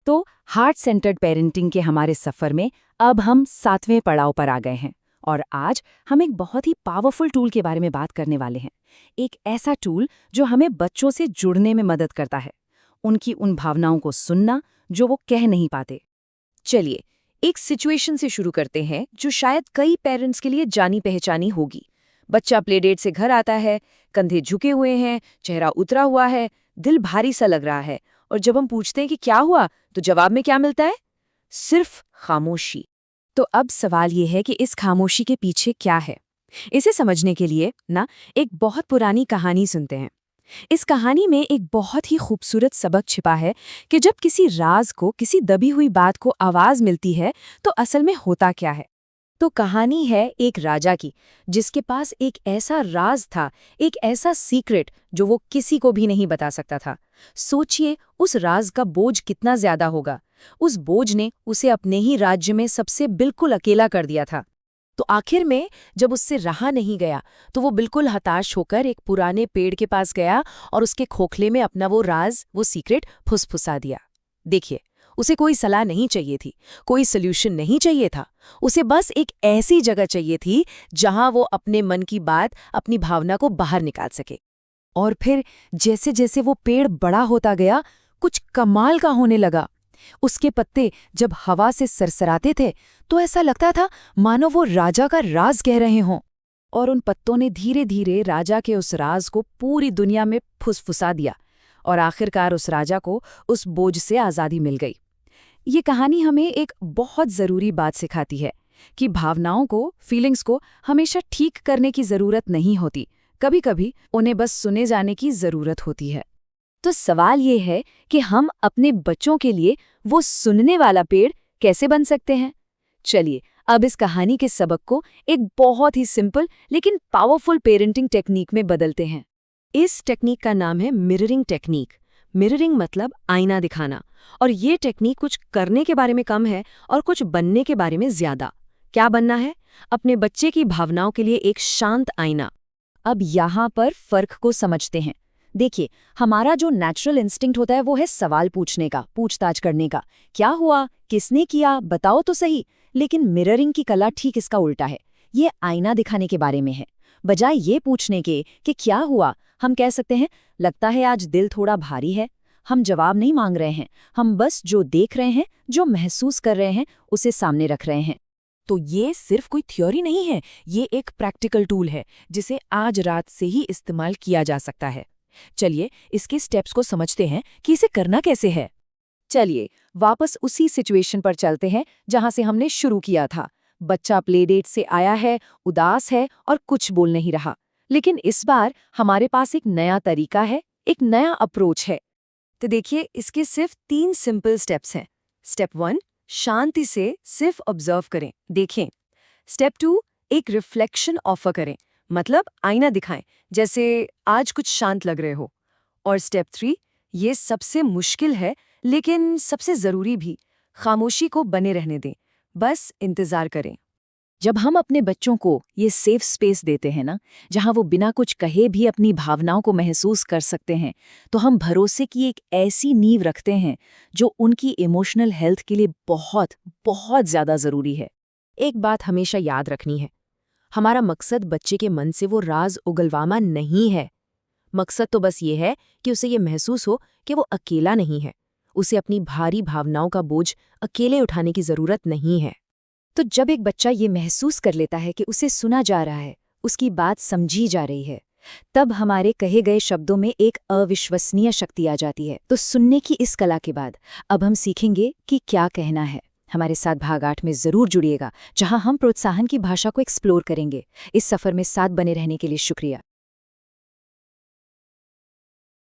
तो heart centred parenting के हमारे सफ़र में अब हम 7वें पड़ाव पर आ गए हैं और आज हम एक बहुत ही पावरफुल टूल के बारे में बात करने वाले हैं। एक ऐसा टूल जो हमें बच्चों से जुड़ने में मदद करता है, उनकी उन भावनाओं को सुनना जो वो कह नहीं पाते। चलिए एक सिचुएशन से शुरू करते हैं जो शायद कई पेरेंट्स के लिए जानी पहचानी होगी। बच्चा प्लेडेट से घर आता है, कंधे झुके हुए हैं, चेहरा उतरा हुआ है, दिल भारी सा लग रहा है, और जब हम पूछते हैं कि क्या हुआ तो जवाब में क्या मिलता है? सिर्फ खामोशी। तो अब सवाल ये है कि इस खामोशी के पीछे क्या है। इसे समझने के लिए एक बहुत पुरानी कहानी सुनते हैं। इस कहानी में एक बहुत ही खूबसूरत सबक छिपा है कि जब किसी राज को, किसी दबी हुई बात को आवाज मिलती है तो असल में होता क्या है। तो कहानी है एक राजा की, जिसके पास एक ऐसा राज था, एक ऐसा सीक्रेट जो वो किसी को भी नहीं बता सकता था। सोचिए उस राज का बोझ कितना ज्यादा होगा। उस बोझ ने उसे अपने ही राज्य में सबसे बिल्कुल अकेला कर दिया था। तो आखिर में जब उससे रहा नहीं गया तो वो बिल्कुल हताश होकर एक पुराने पेड़ के पास गया और उसके खोखले में अपना वो राज, वो सीक्रेट फुसफुसा दिया। देखिए, उसे कोई सलाह नहीं चाहिए थी, कोई सल्यूशन नहीं चाहिए था। उसे बस एक ऐसी जगह चाहिए थी जहां वो अपने मन की बात, अपनी भावना को बाहर निकाल सके। और फिर जैसे जैसे वो पेड़ बड़ा होता गया, कुछ कमाल का होने लगा। उसके पत्ते जब हवा से सरसराते थे तो ऐसा लगता था मानो वो राजा का राज कह रहे हों। और उन पत्तों ने धीरे धीरे राजा के उस राज को पूरी दुनिया में फुसफुसा दिया और आखिरकार उस राजा को उस बोझ से आज़ादी मिल गई। ये कहानी हमें एक बहुत ज़रूरी बात सिखाती है कि भावनाओं को, फीलिंग्स को हमेशा ठीक करने की ज़रूरत नहीं होती। कभी कभी उन्हें बस सुने जाने की ज़रूरत होती है। तो सवाल ये है कि हम अपने बच्चों के लिए वो सुनने वाला पेड़ कैसे बन सकते हैं। चलिए अब इस कहानी के सबक को एक बहुत ही सिंपल लेकिन पावरफुल पेरेंटिंग टेक्निक में बदलते हैं। इस टेक्निक का नाम है मिररिंग टेक्निक। मिररिंग मतलब आईना दिखाना, और ये टेक्निक कुछ करने के बारे में कम है और कुछ बनने के बारे में ज्यादा। क्या बनना है? अपने बच्चे की भावनाओं के लिए एक शांत आईना। अब यहाँ पर फर्क को समझते हैं। देखिए, हमारा जो नेचुरल इंस्टिंक्ट होता है वो है सवाल पूछने का, पूछताछ करने का। क्या हुआ, किसने किया, बताओ तो सही। लेकिन मिररिंग की कला ठीक इसका उल्टा है। ये आईना दिखाने के बारे में है। बजाय ये पूछने के कि क्या हुआ, हम कह सकते हैं, लगता है आज दिल थोड़ा भारी है। हम जवाब नहीं मांग रहे हैं, हम बस जो देख रहे हैं, जो महसूस कर रहे हैं, उसे सामने रख रहे हैं। तो ये सिर्फ कोई थ्योरी नहीं है, ये एक प्रैक्टिकल टूल है जिसे आज रात से ही इस्तेमाल किया जा सकता है। चलिए इसके स्टेप्स को समझते हैं कि इसे करना कैसे है। चलिए वापस उसी सिचुएशन पर चलते हैं जहां से हमने शुरू किया था। बच्चा प्लेडेट से आया है, उदास है और कुछ बोल नहीं रहा। लेकिन इस बार हमारे पास एक नया तरीका है, एक नया अप्रोच है। तो देखिए, इसके सिर्फ 3 सिंपल स्टेप्स हैं। स्टेप 1, शांति से सिर्फ ऑब्जर्व करें, देखें। स्टेप 2, एक रिफ्लेक्शन ऑफर करें, मतलब आईना दिखाएं, जैसे आज कुछ शांत लग रहे हो। और स्टेप 3, ये सबसे मुश्किल है लेकिन सबसे जरूरी भी, खामोशी को बने रहने दें, बस इंतजार करें। जब हम अपने बच्चों को ये सेफ स्पेस देते हैं जहां वो बिना कुछ कहे भी अपनी भावनाओं को महसूस कर सकते हैं, तो हम भरोसे की एक ऐसी नींव रखते हैं जो उनकी इमोशनल हेल्थ के लिए बहुत बहुत ज्यादा जरूरी है। एक बात हमेशा याद रखनी है, हमारा मकसद बच्चे के मन से वो राज उगलवाना नहीं है। मकसद तो बस ये है कि उसे ये महसूस हो कि वो अकेला नहीं है, उसे अपनी भारी भावनाओं का बोझ अकेले उठाने की जरूरत नहीं है। तो जब एक बच्चा ये महसूस कर लेता है कि उसे सुना जा रहा है, उसकी बात समझी जा रही है, तब हमारे कहे गए शब्दों में एक अविश्वसनीय शक्ति आ जाती है। तो सुनने की इस कला के बाद अब हम सीखेंगे कि क्या कहना है। हमारे साथ भाग 8 में जरूर जुड़िएगा, जहां हम प्रोत्साहन की भाषा को एक्सप्लोर करेंगे। इस सफर में साथ बने रहने के लिए शुक्रिया।